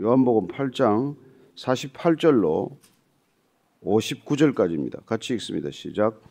요한복음 8장 48절로 59절까지입니다. 같이 읽습니다. 시작.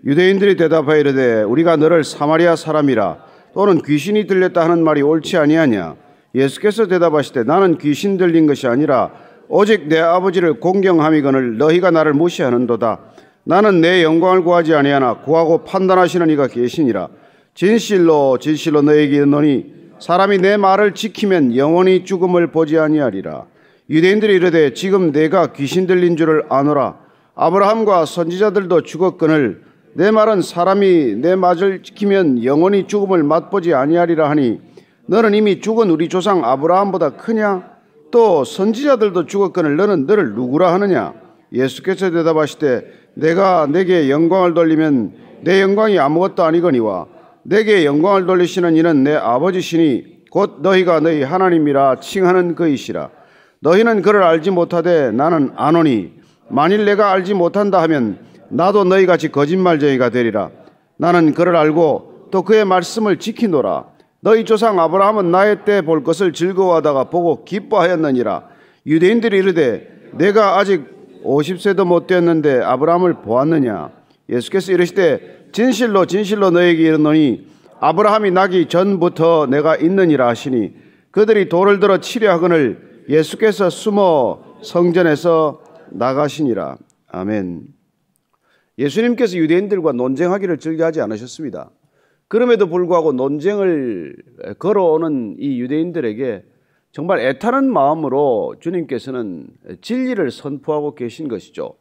유대인들이 대답하여 이르되 우리가 너를 사마리아 사람이라 또는 귀신이 들렸다 하는 말이 옳지 아니하냐. 예수께서 대답하시되 나는 귀신 들린 것이 아니라 오직 내 아버지를 공경함이거늘 너희가 나를 무시하는도다. 나는 내 영광을 구하지 아니하나 구하고 판단하시는 이가 계시니라. 진실로 진실로 너희에게 이르노니 사람이 내 말을 지키면 영원히 죽음을 보지 아니하리라. 유대인들이 이르되 지금 내가 귀신 들린 줄을 아노라. 아브라함과 선지자들도 죽었거늘 내 말은 사람이 내 말을 지키면 영원히 죽음을 맛보지 아니하리라 하니 너는 이미 죽은 우리 조상 아브라함보다 크냐? 또 선지자들도 죽었거늘 너는 너를 누구라 하느냐? 예수께서 대답하시되 내가 내게 영광을 돌리면 내 영광이 아무것도 아니거니와 내게 영광을 돌리시는 이는 내 아버지시니 곧 너희가 너희 하나님이라 칭하는 그이시라. 너희는 그를 알지 못하되 나는 아노니 만일 내가 알지 못한다 하면 나도 너희같이 거짓말쟁이가 되리라. 나는 그를 알고 또 그의 말씀을 지키노라. 너희 조상 아브라함은 나의 때 볼 것을 즐거워하다가 보고 기뻐하였느니라. 유대인들이 이르되 내가 아직 50세도 못 되었는데 아브라함을 보았느냐. 예수께서 이르시되 진실로 진실로 너희에게 이르노니 아브라함이 나기 전부터 내가 있느니라 하시니 그들이 돌을 들어 치려 하거늘 예수께서 숨어 성전에서 나가시니라. 아멘. 예수님께서 유대인들과 논쟁하기를 즐겨하지 않으셨습니다. 그럼에도 불구하고 논쟁을 걸어오는 이 유대인들에게 정말 애타는 마음으로 주님께서는 진리를 선포하고 계신 것이죠.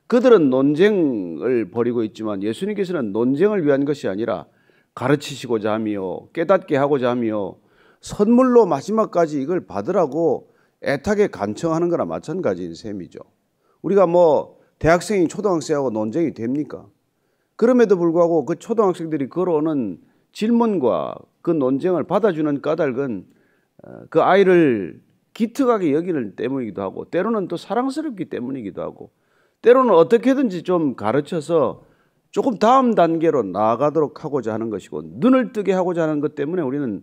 그들은 논쟁을 벌이고 있지만 예수님께서는 논쟁을 위한 것이 아니라 가르치시고자 하며 깨닫게 하고자 하며 선물로 마지막까지 이걸 받으라고 애타게 간청하는 거나 마찬가지인 셈이죠. 우리가 대학생이 초등학생하고 논쟁이 됩니까? 그럼에도 불구하고 그 초등학생들이 걸어오는 질문과 그 논쟁을 받아주는 까닭은 그 아이를 기특하게 여기는 때문이기도 하고 때로는 또 사랑스럽기 때문이기도 하고 때로는 어떻게든지 좀 가르쳐서 조금 다음 단계로 나아가도록 하고자 하는 것이고 눈을 뜨게 하고자 하는 것 때문에 우리는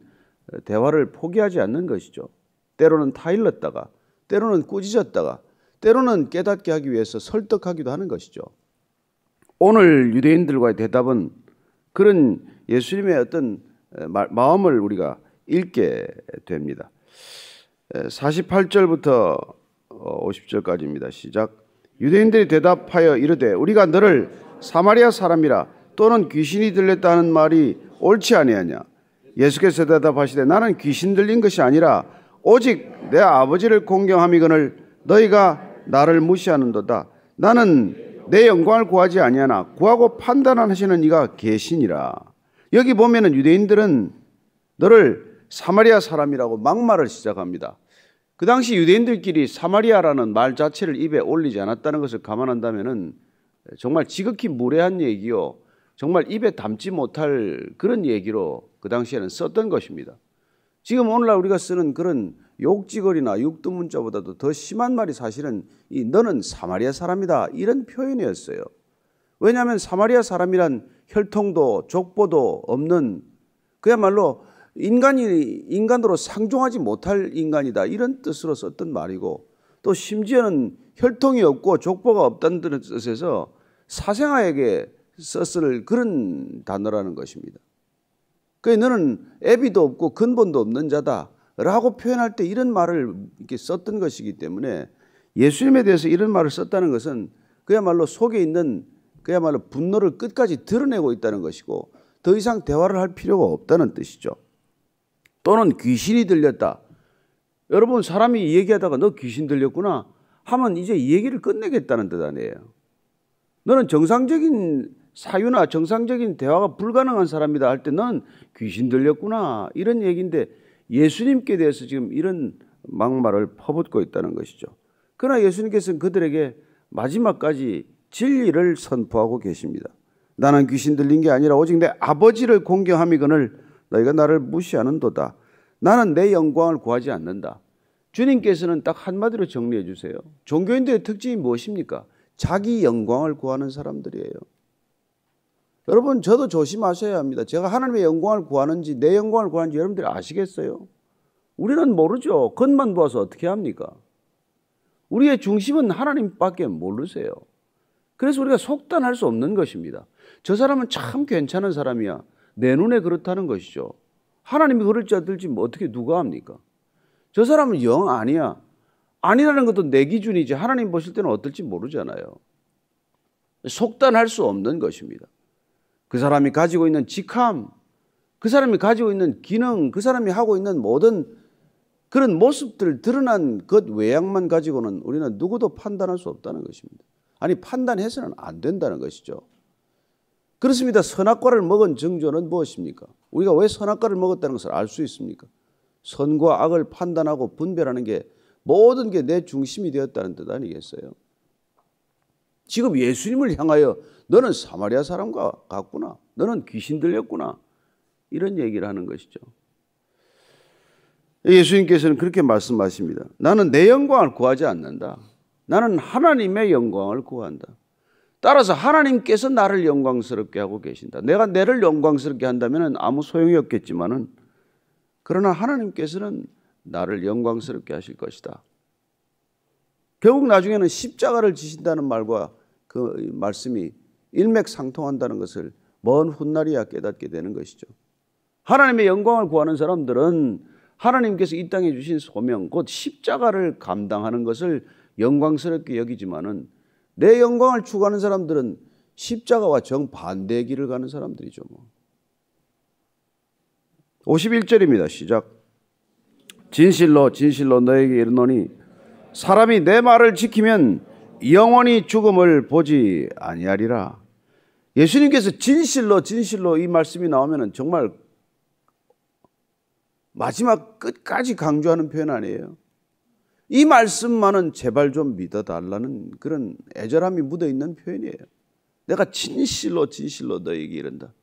대화를 포기하지 않는 것이죠. 때로는 타일렀다가 때로는 꾸짖었다가 때로는 깨닫게 하기 위해서 설득하기도 하는 것이죠. 오늘 유대인들과의 대답은 그런 예수님의 어떤 마음을 우리가 읽게 됩니다. 48절부터 50절까지입니다. 시작. 유대인들이 대답하여 이르되 우리가 너를 사마리아 사람이라 또는 귀신이 들렸다는 말이 옳지 아니하냐. 예수께서 대답하시되 나는 귀신 들린 것이 아니라 오직 내 아버지를 공경함이거늘 너희가 나를 무시하는도다. 나는 내 영광을 구하지 아니하나 구하고 판단하시는 이가 계시니라. 여기 보면은 유대인들은 너를 사마리아 사람이라고 막말을 시작합니다. 그 당시 유대인들끼리 사마리아라는 말 자체를 입에 올리지 않았다는 것을 감안한다면은 정말 지극히 무례한 얘기요, 정말 입에 담지 못할 그런 얘기로 그 당시에는 썼던 것입니다. 지금 오늘날 우리가 쓰는 그런 욕지거리나 육두문자보다도 더 심한 말이 사실은 이 너는 사마리아 사람이다 이런 표현이었어요. 왜냐하면 사마리아 사람이란 혈통도 족보도 없는 그야말로 인간으로 상종하지 못할 인간이다 이런 뜻으로 썼던 말이고 또 심지어는 혈통이 없고 족보가 없다는 뜻에서 사생아에게 썼을 그런 단어라는 것입니다. 그러니까 너는 애비도 없고 근본도 없는 자다 라고 표현할 때 이런 말을 이렇게 썼던 것이기 때문에 예수님에 대해서 이런 말을 썼다는 것은 그야말로 속에 있는 그야말로 분노를 끝까지 드러내고 있다는 것이고 더 이상 대화를 할 필요가 없다는 뜻이죠. 또는 귀신이 들렸다. 여러분 사람이 얘기하다가 너 귀신 들렸구나 하면 이제 이 얘기를 끝내겠다는 뜻 아니에요. 너는 정상적인 사유나 정상적인 대화가 불가능한 사람이다 할 때 너는 귀신 들렸구나 이런 얘기인데 예수님께 대해서 지금 이런 막말을 퍼붓고 있다는 것이죠. 그러나 예수님께서는 그들에게 마지막까지 진리를 선포하고 계십니다. 나는 귀신 들린 게 아니라 오직 내 아버지를 공경함이거늘 너희가 나를 무시하는도다. 나는 내 영광을 구하지 않는다. 주님께서는 딱 한마디로 정리해 주세요. 종교인들의 특징이 무엇입니까? 자기 영광을 구하는 사람들이에요. 여러분 저도 조심하셔야 합니다. 제가 하나님의 영광을 구하는지 내 영광을 구하는지 여러분들이 아시겠어요? 우리는 모르죠. 겉만 보아서 어떻게 합니까? 우리의 중심은 하나님밖에 모르세요. 그래서 우리가 속단할 수 없는 것입니다. 저 사람은 참 괜찮은 사람이야. 내 눈에 그렇다는 것이죠. 하나님이 그럴지 어떨지 뭐 어떻게 누가 합니까? 저 사람은 영 아니야. 아니라는 것도 내 기준이지 하나님 보실 때는 어떨지 모르잖아요. 속단할 수 없는 것입니다. 그 사람이 가지고 있는 직함, 그 사람이 가지고 있는 기능, 그 사람이 하고 있는 모든 그런 모습들 드러난 것 외양만 가지고는 우리는 누구도 판단할 수 없다는 것입니다. 아니 판단해서는 안 된다는 것이죠. 그렇습니다. 선악과를 먹은 정조는 무엇입니까? 우리가 왜 선악과를 먹었다는 것을 알 수 있습니까? 선과 악을 판단하고 분별하는 게 모든 게 내 중심이 되었다는 뜻 아니겠어요? 지금 예수님을 향하여 너는 사마리아 사람과 같구나. 너는 귀신 들렸구나. 이런 얘기를 하는 것이죠. 예수님께서는 그렇게 말씀하십니다. 나는 내 영광을 구하지 않는다. 나는 하나님의 영광을 구한다. 따라서 하나님께서 나를 영광스럽게 하고 계신다. 내가 나를 영광스럽게 한다면 아무 소용이 없겠지만은 그러나 하나님께서는 나를 영광스럽게 하실 것이다. 결국 나중에는 십자가를 지신다는 말과 그 말씀이 일맥상통한다는 것을 먼 훗날이야 깨닫게 되는 것이죠. 하나님의 영광을 구하는 사람들은 하나님께서 이 땅에 주신 소명, 곧 십자가를 감당하는 것을 영광스럽게 여기지만은 내 영광을 추구하는 사람들은 십자가와 정반대의 길을 가는 사람들이죠. 51절입니다. 시작. 진실로 진실로 너에게 이르노니 사람이 내 말을 지키면 영원히 죽음을 보지 아니하리라. 예수님께서 진실로 진실로 이 말씀이 나오면 정말 마지막 끝까지 강조하는 표현 아니에요. 이 말씀만은 제발 좀 믿어달라는 그런 애절함이 묻어있는 표현이에요. 내가 진실로 진실로 너에게 이른다.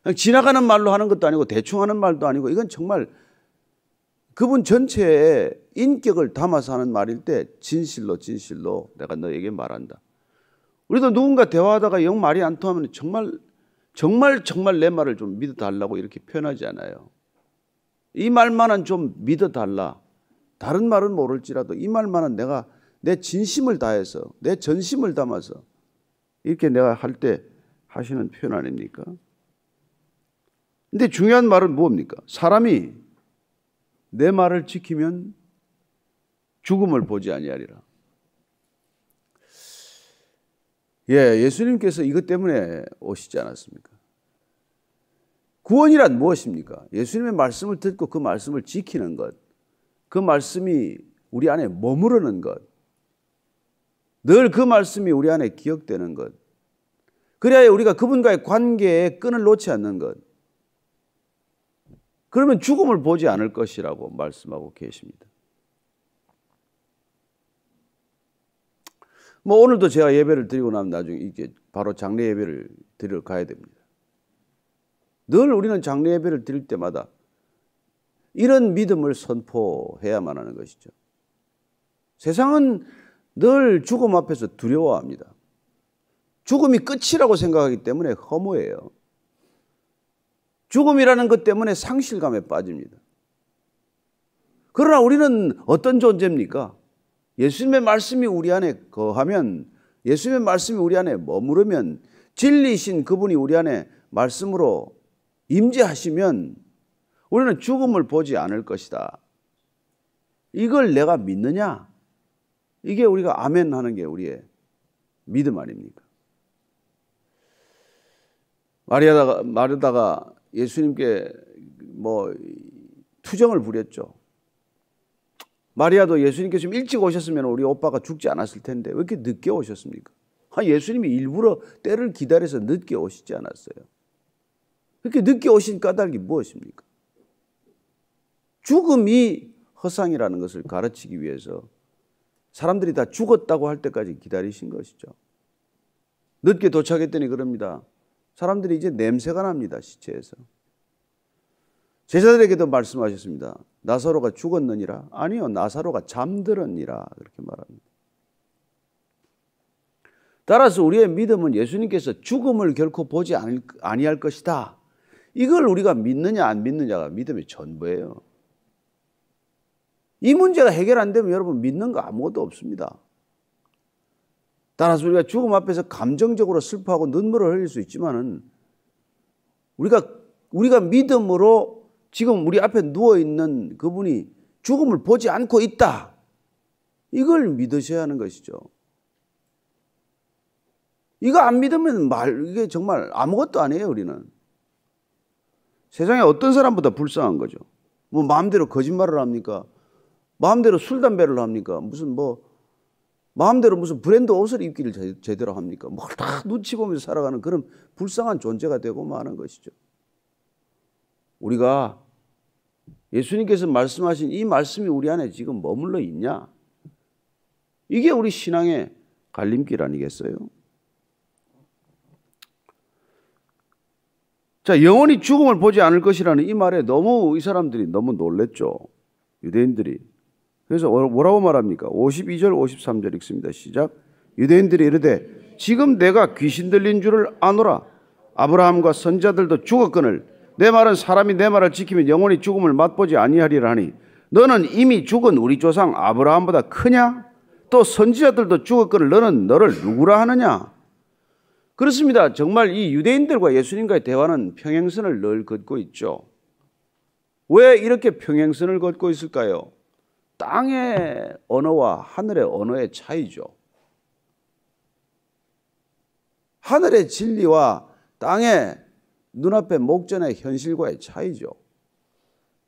그냥 지나가는 말로 하는 것도 아니고 대충 하는 말도 아니고 이건 정말 그분 전체의 인격을 담아서 하는 말일 때 진실로 진실로 내가 너에게 말한다. 우리도 누군가 대화하다가 영 말이 안 통하면 정말 내 말을 좀 믿어달라고 이렇게 표현하지 않아요. 이 말만은 좀 믿어달라. 다른 말은 모를지라도 이 말만은 내가 내 진심을 다해서 내 전심을 담아서 이렇게 내가 할 때 하시는 표현 아닙니까? 근데 중요한 말은 뭡니까? 사람이 내 말을 지키면 죽음을 보지 아니하리라. 예수님께서 이것 때문에 오시지 않았습니까? 구원이란 무엇입니까? 예수님의 말씀을 듣고 그 말씀을 지키는 것, 그 말씀이 우리 안에 머무르는 것, 늘 그 말씀이 우리 안에 기억되는 것, 그래야 우리가 그분과의 관계에 끈을 놓지 않는 것, 그러면 죽음을 보지 않을 것이라고 말씀하고 계십니다. 오늘도 제가 예배를 드리고 나면 나중에 이제 바로 장례 예배를 드리러 가야 됩니다. 늘 우리는 장례 예배를 드릴 때마다 이런 믿음을 선포해야만 하는 것이죠. 세상은 늘 죽음 앞에서 두려워합니다. 죽음이 끝이라고 생각하기 때문에 허무해요. 죽음이라는 것 때문에 상실감에 빠집니다. 그러나 우리는 어떤 존재입니까? 예수님의 말씀이 우리 안에 거하면, 예수님의 말씀이 우리 안에 머무르면, 진리이신 그분이 우리 안에 말씀으로 임재하시면 우리는 죽음을 보지 않을 것이다. 이걸 내가 믿느냐? 이게 우리가 아멘 하는 게 우리의 믿음 아닙니까? 마르다가 예수님께 투정을 부렸죠. 마리아도 예수님께서 좀 일찍 오셨으면 우리 오빠가 죽지 않았을 텐데 왜 이렇게 늦게 오셨습니까? 예수님이 일부러 때를 기다려서 늦게 오시지 않았어요. 그렇게 늦게 오신 까닭이 무엇입니까? 죽음이 허상이라는 것을 가르치기 위해서 사람들이 다 죽었다고 할 때까지 기다리신 것이죠. 늦게 도착했더니 그럽니다. 사람들이 이제 냄새가 납니다. 시체에서. 제자들에게도 말씀하셨습니다. 나사로가 죽었느니라? 아니요, 나사로가 잠들었니라. 그렇게 말합니다. 따라서 우리의 믿음은 예수님께서 죽음을 결코 보지 아니할 것이다. 이걸 우리가 믿느냐 안 믿느냐가 믿음의 전부예요. 이 문제가 해결 안 되면 여러분 믿는 거 아무것도 없습니다. 따라서 우리가 죽음 앞에서 감정적으로 슬퍼하고 눈물을 흘릴 수 있지만은 우리가 믿음으로 지금 우리 앞에 누워있는 그분이 죽음을 보지 않고 있다. 이걸 믿으셔야 하는 것이죠. 이거 안 믿으면 이게 정말 아무것도 아니에요, 우리는. 세상에 어떤 사람보다 불쌍한 거죠. 뭐 마음대로 거짓말을 합니까? 마음대로 술, 담배를 합니까? 마음대로 무슨 브랜드 옷을 입기를 제대로 합니까? 뭘 다 눈치 보면서 살아가는 그런 불쌍한 존재가 되고 마는 것이죠. 우리가 예수님께서 말씀하신 이 말씀이 우리 안에 지금 머물러 있냐? 이게 우리 신앙의 갈림길 아니겠어요? 자, 영원히 죽음을 보지 않을 것이라는 이 말에 이 사람들이 너무 놀랬죠. 유대인들이. 그래서 뭐라고 말합니까? 52절, 53절 읽습니다. 시작. 유대인들이 이르되 지금 내가 귀신 들린 줄을 아노라. 아브라함과 선지자들도 죽었거늘 내 말은 사람이 내 말을 지키면 영원히 죽음을 맛보지 아니하리라 하니 너는 이미 죽은 우리 조상 아브라함보다 크냐? 또 선지자들도 죽었거늘 너는 너를 누구라 하느냐? 그렇습니다. 정말 이 유대인들과 예수님과의 대화는 평행선을 늘 걷고 있죠. 왜 이렇게 평행선을 걷고 있을까요? 땅의 언어와 하늘의 언어의 차이죠. 하늘의 진리와 땅의 눈앞의 목전의 현실과의 차이죠.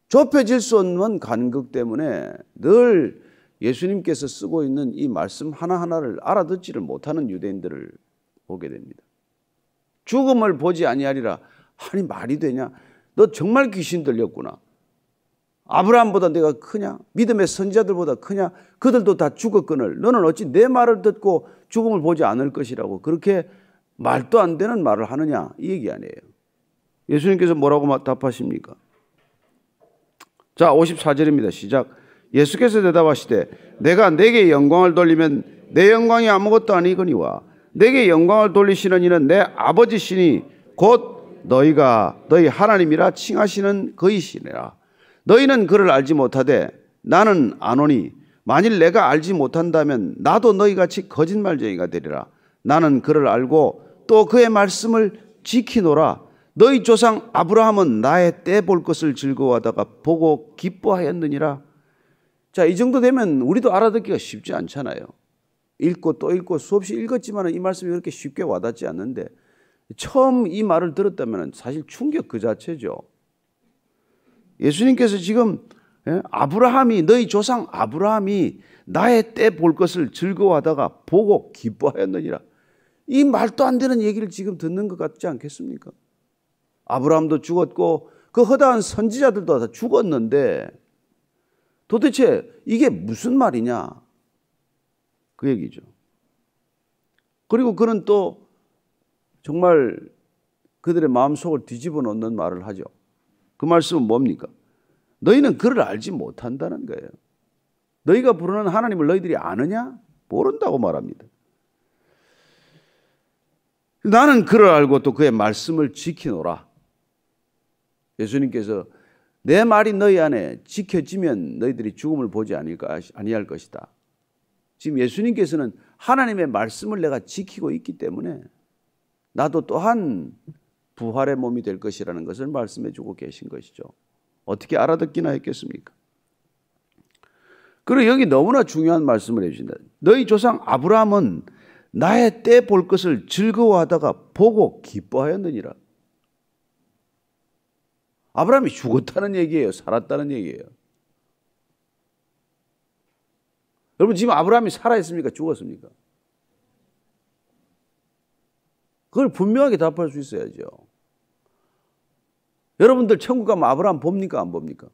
좁혀질 수 없는 간극 때문에 늘 예수님께서 쓰고 있는 이 말씀 하나하나를 알아듣지를 못하는 유대인들을 보게 됩니다. 죽음을 보지 아니하리라. 아니 말이 되냐? 너 정말 귀신 들렸구나. 아브라함보다 내가 크냐? 믿음의 선지자들보다 크냐? 그들도 다 죽었거늘 너는 어찌 내 말을 듣고 죽음을 보지 않을 것이라고 그렇게 말도 안 되는 말을 하느냐? 이 얘기 아니에요. 예수님께서 뭐라고 답하십니까? 자, 54절입니다. 시작. 예수께서 대답하시되 내가 내게 영광을 돌리면 내 영광이 아무것도 아니거니와 내게 영광을 돌리시는 이는 내 아버지시니 곧 너희가 너희 하나님이라 칭하시는 그이시니라. 너희는 그를 알지 못하되 나는 아노니 만일 내가 알지 못한다면 나도 너희같이 거짓말쟁이가 되리라. 나는 그를 알고 또 그의 말씀을 지키노라. 너희 조상 아브라함은 나의 때 볼 것을 즐거워하다가 보고 기뻐하였느니라. 자, 이 정도 되면 우리도 알아듣기가 쉽지 않잖아요. 읽고 또 읽고 수없이 읽었지만 이 말씀이 그렇게 쉽게 와닿지 않는데 처음 이 말을 들었다면 사실 충격 그 자체죠. 예수님께서 지금 아브라함이 너희 조상 아브라함이 나의 때 볼 것을 즐거워하다가 보고 기뻐하였느니라. 이 말도 안 되는 얘기를 지금 듣는 것 같지 않겠습니까? 아브라함도 죽었고 그 허다한 선지자들도 다 죽었는데 도대체 이게 무슨 말이냐? 그 얘기죠. 그리고 그는 또 정말 그들의 마음속을 뒤집어 놓는 말을 하죠. 그 말씀은 뭡니까? 너희는 그를 알지 못한다는 거예요. 너희가 부르는 하나님을 너희들이 아느냐? 모른다고 말합니다. 나는 그를 알고 또 그의 말씀을 지키노라. 예수님께서 내 말이 너희 안에 지켜지면 너희들이 죽음을 보지 아니할 것이다. 지금 예수님께서는 하나님의 말씀을 내가 지키고 있기 때문에 나도 또한 부활의 몸이 될 것이라는 것을 말씀해 주고 계신 것이죠. 어떻게 알아듣기나 했겠습니까? 그리고 여기 너무나 중요한 말씀을 해주신다. 너희 조상 아브라함은 나의 때 볼 것을 즐거워하다가 보고 기뻐하였느니라. 아브라함이 죽었다는 얘기예요? 살았다는 얘기예요? 여러분 지금 아브라함이 살아있습니까? 죽었습니까? 그걸 분명하게 답할 수 있어야죠. 여러분들 천국 가면 아브라함 봅니까? 안 봅니까?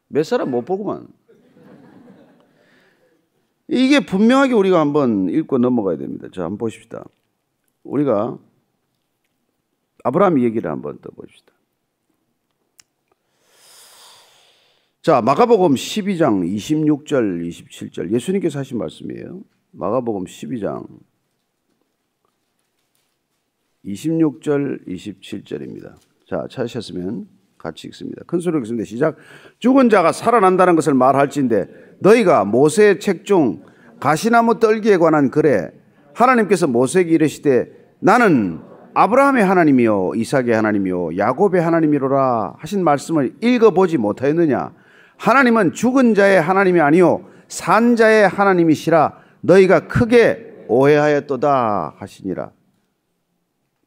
몇 사람 못 보구만. 이게 분명하게 우리가 한번 읽고 넘어가야 됩니다. 자, 한번 보십시다. 우리가 아브라함 얘기를 한번 더 보십시다. 자, 마가복음 12장 26절 27절 예수님께서 하신 말씀이에요. 마가복음 12장 26절 27절입니다. 자, 찾으셨으면 같이 읽습니다. 큰 소리로 읽습니다. 시작. 죽은 자가 살아난다는 것을 말할진대 너희가 모세의 책 중 가시나무 떨기에 관한 글에 하나님께서 모세에게 이르시되 나는 아브라함의 하나님이요 이삭의 하나님이요 야곱의 하나님이로라 하신 말씀을 읽어보지 못하였느냐. 하나님은 죽은 자의 하나님이 아니요 산 자의 하나님이시라 너희가 크게 오해하였도다 하시니라.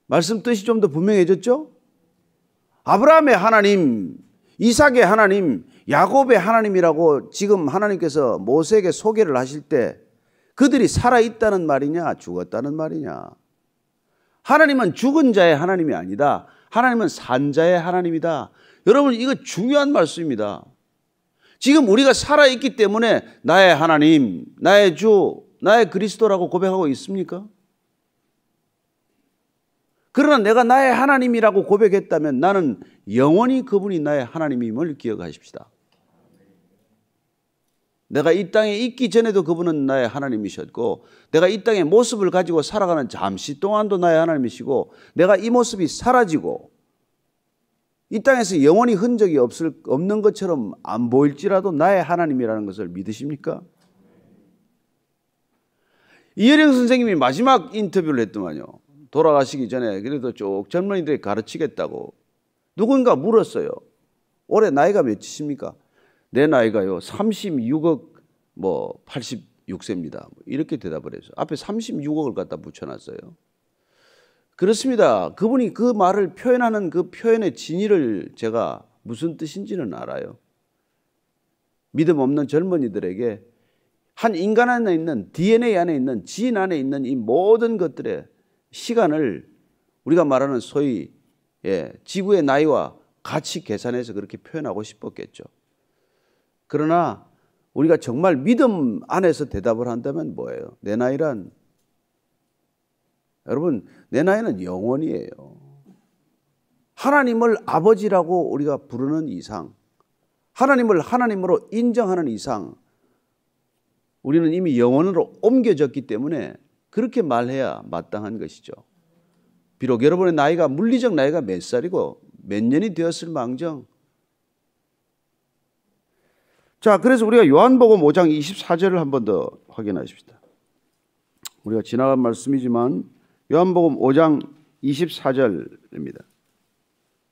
말씀 뜻이 좀 더 분명해졌죠? 아브라함의 하나님, 이삭의 하나님, 야곱의 하나님이라고 지금 하나님께서 모세에게 소개를 하실 때 그들이 살아있다는 말이냐 죽었다는 말이냐. 하나님은 죽은 자의 하나님이 아니다. 하나님은 산 자의 하나님이다. 여러분 이거 중요한 말씀입니다. 지금 우리가 살아있기 때문에 나의 하나님, 나의 주, 나의 그리스도라고 고백하고 있습니까? 그러나 내가 나의 하나님이라고 고백했다면 나는 영원히 그분이 나의 하나님임을 기억하십시다. 내가 이 땅에 있기 전에도 그분은 나의 하나님이셨고 내가 이 땅에 모습을 가지고 살아가는 잠시 동안도 나의 하나님이시고 내가 이 모습이 사라지고 이 땅에서 영원히 흔적이 없는 것처럼 안 보일지라도 나의 하나님이라는 것을 믿으십니까? 이혜령 선생님이 마지막 인터뷰를 했더만요. 돌아가시기 전에 그래도 쭉 젊은이들이 가르치겠다고 누군가 물었어요. 올해 나이가 몇이십니까? 내 나이가요 36억 86세입니다. 이렇게 대답을 해서 앞에 36억을 갖다 붙여놨어요. 그렇습니다. 그분이 그 말을 표현하는 그 표현의 진위를 제가 무슨 뜻인지는 알아요. 믿음 없는 젊은이들에게 한 인간 안에 있는 DNA 안에 있는 진 안에 있는 이 모든 것들의 시간을 우리가 말하는 소위 지구의 나이와 같이 계산해서 그렇게 표현하고 싶었겠죠. 그러나 우리가 정말 믿음 안에서 대답을 한다면 뭐예요? 내 나이란 여러분 내 나이는 영원이에요. 하나님을 아버지라고 우리가 부르는 이상 하나님을 하나님으로 인정하는 이상 우리는 이미 영원으로 옮겨졌기 때문에 그렇게 말해야 마땅한 것이죠. 비록 여러분의 나이가 물리적 나이가 몇 살이고 몇 년이 되었을 망정. 자, 그래서 우리가 요한복음 5장 24절을 한 번 더 확인하십시다. 우리가 지나간 말씀이지만 요한복음 5장 24절입니다.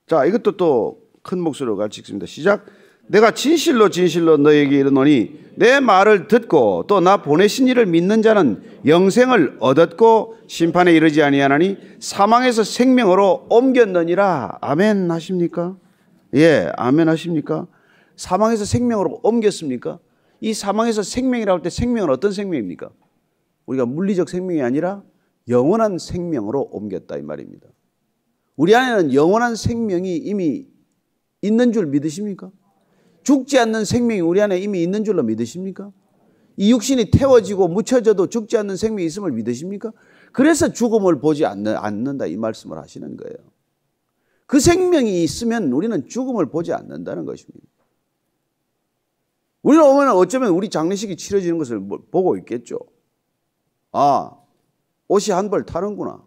자, 이것도 또 큰 목소리로 같이 읽습니다. 시작. 내가 진실로 진실로 너에게 이르노니 내 말을 듣고 또 나 보내신 이를 믿는 자는 영생을 얻었고 심판에 이르지 아니하나니 사망에서 생명으로 옮겼느니라. 아멘 하십니까? 예, 아멘 하십니까? 사망에서 생명으로 옮겼습니까? 이 사망에서 생명이라고 할 때 생명은 어떤 생명입니까? 우리가 물리적 생명이 아니라 영원한 생명으로 옮겼다 이 말입니다. 우리 안에는 영원한 생명이 이미 있는 줄 믿으십니까? 죽지 않는 생명이 우리 안에 이미 있는 줄로 믿으십니까? 이 육신이 태워지고 묻혀져도 죽지 않는 생명이 있음을 믿으십니까? 그래서 죽음을 보지 않는다 이 말씀을 하시는 거예요. 그 생명이 있으면 우리는 죽음을 보지 않는다는 것입니다. 우리는 어쩌면 우리 장례식이 치러지는 것을 보고 있겠죠. 아, 옷이 한 벌 타는구나.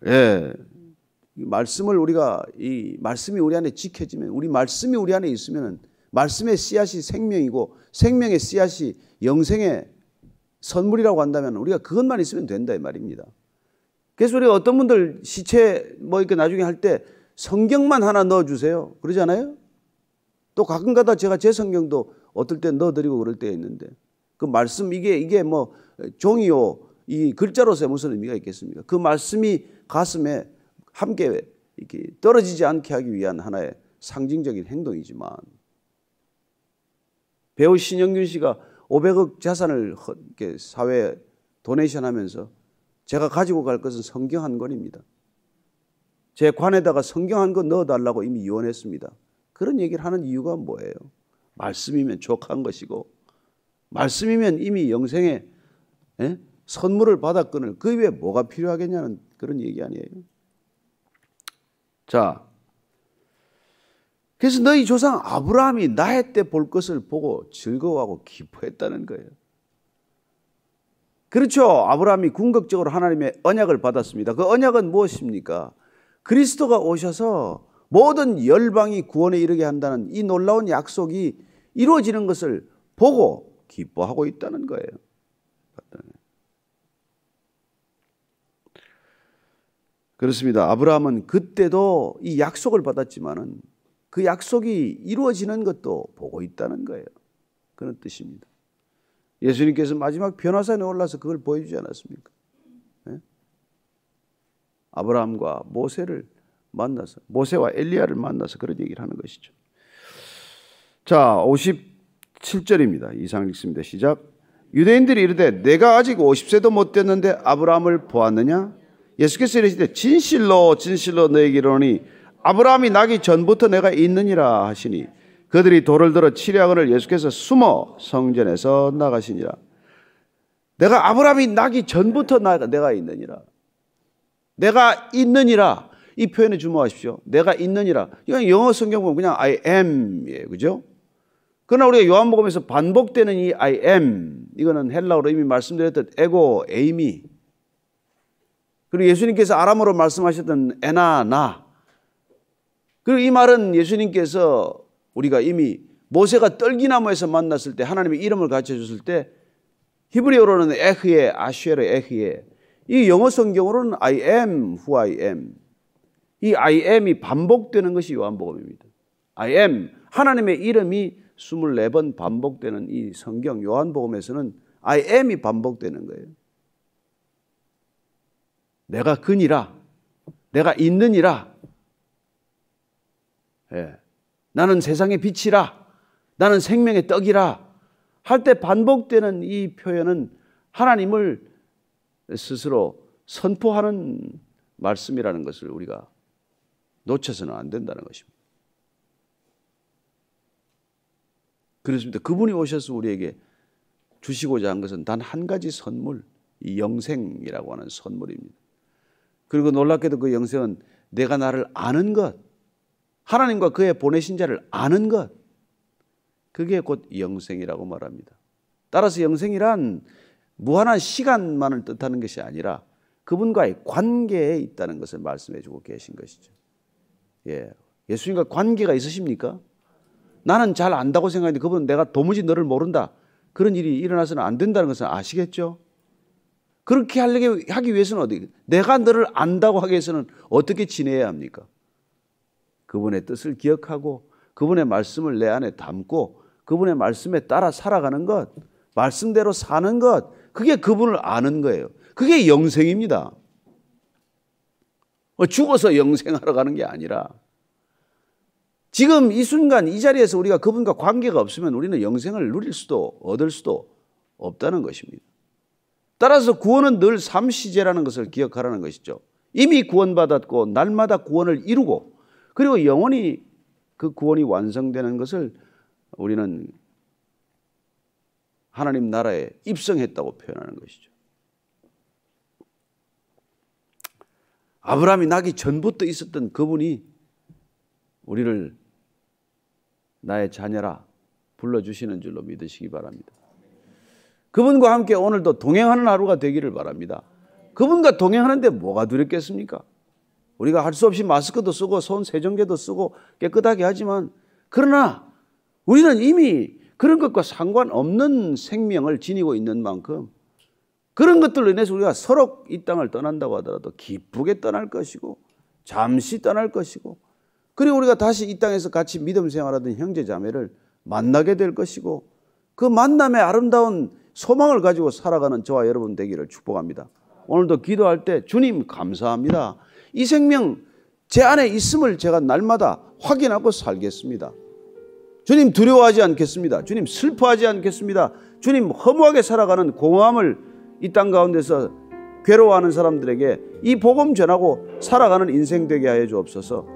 예. 이 말씀을 이 말씀이 우리 안에 지켜지면, 우리 말씀이 우리 안에 있으면 말씀의 씨앗이 생명이고 생명의 씨앗이 영생의 선물이라고 한다면 우리가 그것만 있으면 된다 이 말입니다. 그래서 우리가 어떤 분들 시체 이렇게 나중에 할 때 성경만 하나 넣어주세요. 그러잖아요. 또 가끔가다 제가 제 성경도 어떨 때 넣어드리고 그럴 때가 있는데 그 말씀 이게 종이요 이 글자로서의 무슨 의미가 있겠습니까? 그 말씀이 가슴에 함께 이렇게 떨어지지 않게 하기 위한 하나의 상징적인 행동이지만 배우 신영균 씨가 500억 자산을 이렇게 사회에 도네이션 하면서 제가 가지고 갈 것은 성경 한 권입니다. 제 관에다가 성경 한 권 넣어달라고 이미 유언했습니다. 그런 얘기를 하는 이유가 뭐예요? 말씀이면 족한 것이고 말씀이면 이미 영생의 선물을 받았거늘 그 위에 뭐가 필요하겠냐는 그런 얘기 아니에요. 자, 그래서 너희 조상 아브라함이 나의 때 볼 것을 보고 즐거워하고 기뻐했다는 거예요. 그렇죠. 아브라함이 궁극적으로 하나님의 언약을 받았습니다. 그 언약은 무엇입니까? 그리스도가 오셔서 모든 열방이 구원에 이르게 한다는 이 놀라운 약속이 이루어지는 것을 보고 기뻐하고 있다는 거예요. 그렇습니다. 아브라함은 그때도 이 약속을 받았지만은 그 약속이 이루어지는 것도 보고 있다는 거예요. 그런 뜻입니다. 예수님께서 마지막 변화산에 올라서 그걸 보여주지 않았습니까? 네? 아브라함과 모세를 만나서, 모세와 엘리야를 만나서 그런 얘기를 하는 것이죠. 자, 57절입니다. 이상 읽습니다. 시작. 유대인들이 이르되 내가 아직 50세도 못 됐는데 아브라함을 보았느냐? 예수께서 이르시되 진실로 진실로 너에게 이르노니 아브라함이 나기 전부터 내가 있느니라 하시니 그들이 돌을 들어 치려 하거늘 예수께서 숨어 성전에서 나가시니라. 내가 아브라함이 나기 전부터 내가 있느니라. 내가 있느니라. 이 표현에 주목하십시오. 내가 있느니라. 이건 영어 성경 보면 그냥 I am이에요. 그죠? 그러나 우리가 요한복음에서 반복되는 이 I am, 이거는 헬라어로 이미 말씀드렸던 에고 에이미, 그리고 예수님께서 아람어로 말씀하셨던 에나 나, 그리고 이 말은 예수님께서 우리가 이미 모세가 떨기나무에서 만났을 때 하나님의 이름을 가르쳐줬을 때 히브리어로는 에흐에, 아쉐르 에흐에, 이 영어 성경으로는 I am who I am, 이 I am이 반복되는 것이 요한복음입니다. I am, 하나님의 이름이 24번 반복되는 이 성경 요한복음에서는 I am이 반복되는 거예요. 내가 그니라, 내가 있느니라, 예. 나는 세상의 빛이라, 나는 생명의 떡이라 할 때 반복되는 이 표현은 하나님을 스스로 선포하는 말씀이라는 것을 우리가 놓쳐서는 안 된다는 것입니다. 그렇습니다. 그분이 오셔서 우리에게 주시고자 한 것은 단 한 가지 선물, 이 영생이라고 하는 선물입니다. 그리고 놀랍게도 그 영생은 내가 나를 아는 것, 하나님과 그의 보내신 자를 아는 것, 그게 곧 영생이라고 말합니다. 따라서 영생이란 무한한 시간만을 뜻하는 것이 아니라 그분과의 관계에 있다는 것을 말씀해 주고 계신 것이죠. 예. 예수님과 관계가 있으십니까? 나는 잘 안다고 생각하는데 그분은 내가 도무지 너를 모른다, 그런 일이 일어나서는 안 된다는 것을 아시겠죠? 그렇게 하기 위해서는 어떻게, 내가 너를 안다고 하기 위해서는 어떻게 지내야 합니까? 그분의 뜻을 기억하고 그분의 말씀을 내 안에 담고 그분의 말씀에 따라 살아가는 것, 말씀대로 사는 것, 그게 그분을 아는 거예요. 그게 영생입니다. 죽어서 영생하러 가는 게 아니라 지금 이 순간 이 자리에서 우리가 그분과 관계가 없으면 우리는 영생을 누릴 수도 얻을 수도 없다는 것입니다. 따라서 구원은 늘 삼시제라는 것을 기억하라는 것이죠. 이미 구원받았고 날마다 구원을 이루고 그리고 영원히 그 구원이 완성되는 것을 우리는 하나님 나라에 입성했다고 표현하는 것이죠. 아브라함이 나기 전부터 있었던 그분이 우리를 나의 자녀라 불러주시는 줄로 믿으시기 바랍니다. 그분과 함께 오늘도 동행하는 하루가 되기를 바랍니다. 그분과 동행하는데 뭐가 두렵겠습니까? 우리가 할 수 없이 마스크도 쓰고 손 세정제도 쓰고 깨끗하게 하지만, 그러나 우리는 이미 그런 것과 상관없는 생명을 지니고 있는 만큼 그런 것들로 인해서 우리가 서로 이 땅을 떠난다고 하더라도 기쁘게 떠날 것이고 잠시 떠날 것이고, 그리고 우리가 다시 이 땅에서 같이 믿음 생활하던 형제 자매를 만나게 될 것이고, 그 만남의 아름다운 소망을 가지고 살아가는 저와 여러분 되기를 축복합니다. 오늘도 기도할 때 주님 감사합니다. 이 생명 제 안에 있음을 제가 날마다 확인하고 살겠습니다. 주님 두려워하지 않겠습니다. 주님 슬퍼하지 않겠습니다. 주님 허무하게 살아가는 공허함을 이 땅 가운데서 괴로워하는 사람들에게 이 복음 전하고 살아가는 인생 되게 하여 주옵소서.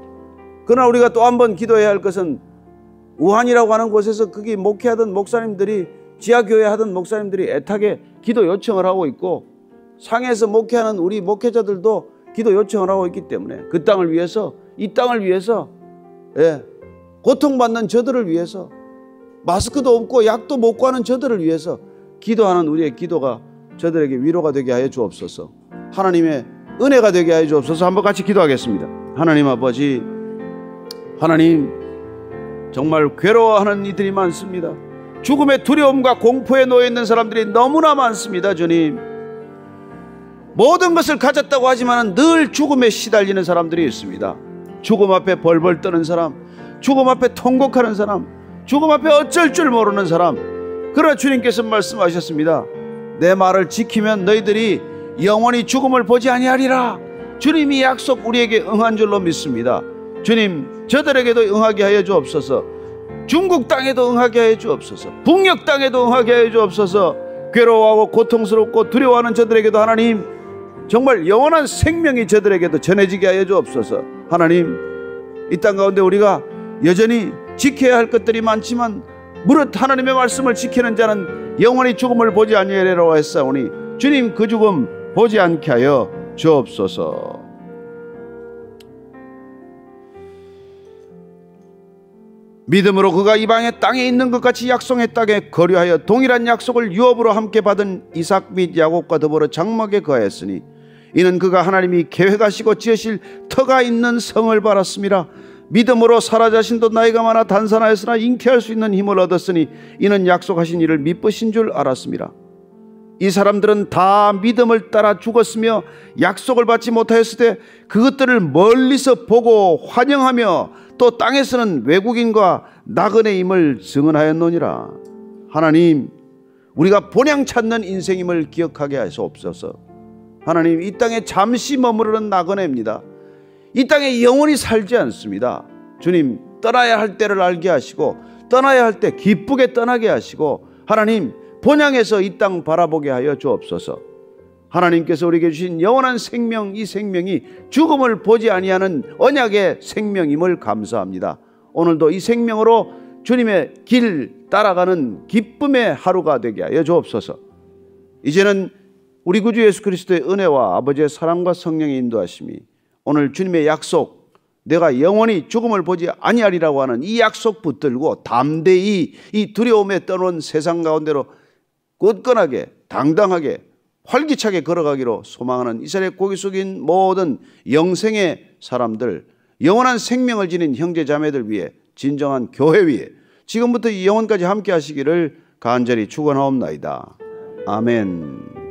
그러나 우리가 또 한 번 기도해야 할 것은 우한이라고 하는 곳에서 거기 목회하던 목사님들이, 지하교회 하던 목사님들이 애타게 기도 요청을 하고 있고, 상해에서 목회하는 우리 목회자들도 기도 요청을 하고 있기 때문에 그 땅을 위해서, 이 땅을 위해서, 고통받는 저들을 위해서, 마스크도 없고 약도 못 구하는 저들을 위해서 기도하는 우리의 기도가 저들에게 위로가 되게 하여 주옵소서. 하나님의 은혜가 되게 하여 주옵소서. 한번 같이 기도하겠습니다. 하나님 아버지, 하나님 정말 괴로워하는 이들이 많습니다. 죽음의 두려움과 공포에 놓여 있는 사람들이 너무나 많습니다. 주님, 모든 것을 가졌다고 하지만 늘 죽음에 시달리는 사람들이 있습니다. 죽음 앞에 벌벌 떠는 사람, 죽음 앞에 통곡하는 사람, 죽음 앞에 어쩔 줄 모르는 사람. 그러나 주님께서 말씀하셨습니다. 내 말을 지키면 너희들이 영원히 죽음을 보지 아니하리라. 주님이 약속 우리에게 응한 줄로 믿습니다. 주님, 저들에게도 응하게 하여 주옵소서. 중국 땅에도 응하게 하여 주옵소서. 북녘 땅에도 응하게 하여 주옵소서. 괴로워하고 고통스럽고 두려워하는 저들에게도 하나님, 정말 영원한 생명이 저들에게도 전해지게 하여 주옵소서. 하나님, 이 땅 가운데 우리가 여전히 지켜야 할 것들이 많지만 무릇 하나님의 말씀을 지키는 자는 영원히 죽음을 보지 아니하리라고 했사오니 주님, 그 죽음 보지 않게 하여 주옵소서. 믿음으로 그가 이방의 땅에 있는 것 같이 약속의 땅에 거류하여 동일한 약속을 유업으로 함께 받은 이삭 및 야곱과 더불어 장막에 거하였으니 이는 그가 하나님이 계획하시고 지으실 터가 있는 성을 바랐습니다. 믿음으로 사라 자신도 나이가 많아 단산하였으나 잉태할 수 있는 힘을 얻었으니 이는 약속하신 이를 미쁘신 줄 알았습니다. 이 사람들은 다 믿음을 따라 죽었으며 약속을 받지 못하였을 때 그것들을 멀리서 보고 환영하며 또 땅에서는 외국인과 나그네임을 증언하였노니라. 하나님, 우리가 본향 찾는 인생임을 기억하게 하시옵소서. 하나님, 이 땅에 잠시 머무르는 나그네입니다. 이 땅에 영원히 살지 않습니다. 주님, 떠나야 할 때를 알게 하시고 떠나야 할 때 기쁘게 떠나게 하시고 하나님, 본향에서 이 땅 바라보게 하여 주옵소서. 하나님께서 우리에게 주신 영원한 생명, 이 생명이 죽음을 보지 아니하는 언약의 생명임을 감사합니다. 오늘도 이 생명으로 주님의 길 따라가는 기쁨의 하루가 되게 하여 주옵소서. 이제는 우리 구주 예수 그리스도의 은혜와 아버지의 사랑과 성령의 인도하심이 오늘 주님의 약속, 내가 영원히 죽음을 보지 아니하리라고 하는 이 약속 붙들고 담대히 이 두려움에 떠놓은 세상 가운데로 굳건하게 당당하게 활기차게 걸어가기로 소망하는 이스라엘 고기 숙인 모든 영생의 사람들, 영원한 생명을 지닌 형제 자매들 위해, 진정한 교회 위에 지금부터 이 영원까지 함께 하시기를 간절히 축원하옵나이다. 아멘.